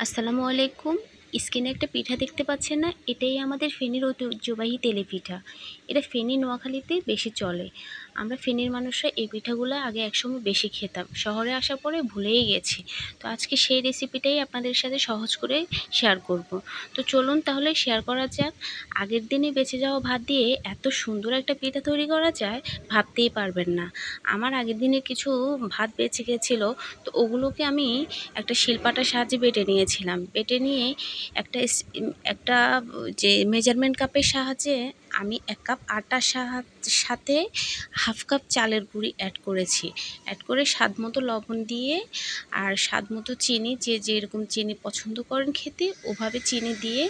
আসসালামু আলাইকুম। স্ক্রিনে একটা পিঠা দেখতে পাচ্ছেন না? এটাই আমাদের ফেনীর ঐতিহ্যবাহী তেলে পিঠা। এটা ফেনী নোয়াখালীতে বেশি চলে। আমরা ফেনীর মানুষরা এই পিঠাগুলো আগে একসময় বেশি খেতাম। শহরে আসার পরে ভুলেই গেছি। তো আজকে সেই রেসিপিটাই আপনাদের সাথে সহজ করে শেয়ার করব। তো চলুন তাহলে শেয়ার করা যাক। আগের দিনে বেঁচে যাওয়া ভাত দিয়ে এত সুন্দর একটা পিঠা তৈরি করা যায় ভাবতেই পারবেন না। আমার আগের দিনে কিছু ভাত বেঁচে গেছিল, তো ওগুলোকে আমি একটা শিলপাটার সাহায্যে বেটে নিয়েছিলাম। বেটে নিয়ে একটা যে মেজারমেন্ট কাপের সাহায্যে আমি 1 কাপ আটার সাথে হাফ কাপ চালের গুঁড়ি অ্যাড করেছি। অ্যাড করে স্বাদ মতো লবণ দিয়ে আর স্বাদ মতো চিনি, যে যেরকম চিনি পছন্দ করেন খেতে ওভাবে চিনি দিয়ে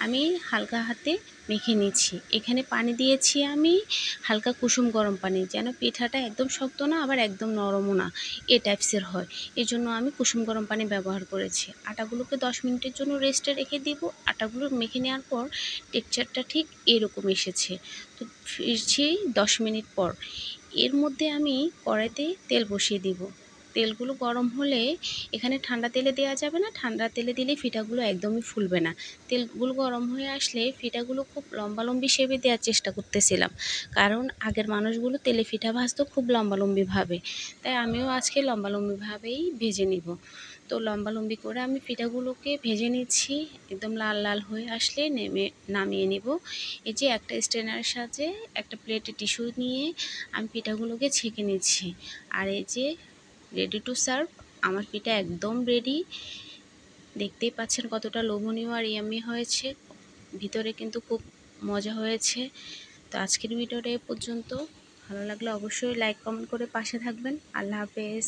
আমি হালকা হাতে মেখে নিচ্ছি। এখানে পানি দিয়েছি আমি হালকা কুসুম গরম পানি, যেন পিঠাটা একদম শক্ত না আবার একদম নরমও না, এ টাইপসের হয়। এই জন্য আমি কুসুম গরম পানি ব্যবহার করেছি। আটাগুলোকে 10 মিনিটের জন্য রেস্টে রেখে দিব। আটাগুলো মেখে নেওয়ার পর টেক্সচারটা ঠিক এরকম এসেছে। তো ফিরছি 10 মিনিট পর। এর মধ্যে আমি কড়াইতে তেল বসিয়ে দিব। তেলগুলো গরম হলে, এখানে ঠান্ডা তেলে দেওয়া যাবে না, ঠান্ডা তেলে দিলে পিঠাগুলো একদমই ফুলবে না। তেলগুলো গরম হয়ে আসলে পিঠাগুলো খুব লম্বালম্বি শেপে দেওয়ার চেষ্টা করতেছিলাম, কারণ আগের মানুষগুলো তেলে পিঠা ভাজতো খুব লম্বালম্বিভাবে। তাই আমিও আজকে লম্বালম্বিভাবেই ভেজে নিব। তো লম্বালম্বি করে আমি পিঠাগুলোকে ভেজে নিচ্ছি। একদম লাল লাল হয়ে আসলে নামিয়ে নিব। এই যে একটা স্ট্রেনারের সাহায্যে একটা প্লেটে টিস্যু নিয়ে আমি পিঠাগুলোকে ছেঁকে নিচ্ছি। আর এই যে রেডি টু সার্ভ, আমার পিঠা একদম রেডি। দেখতেই পাচ্ছেন কতটা লোভনীয় আর ইয়াম্মি হয়েছে। ভিতরে কিন্তু খুব মজা হয়েছে। তো আজকের ভিডিওটা এ পর্যন্ত। ভালো লাগলে অবশ্যই লাইক কমেন্ট করে পাশে থাকবেন। আল্লাহ হাফেজ।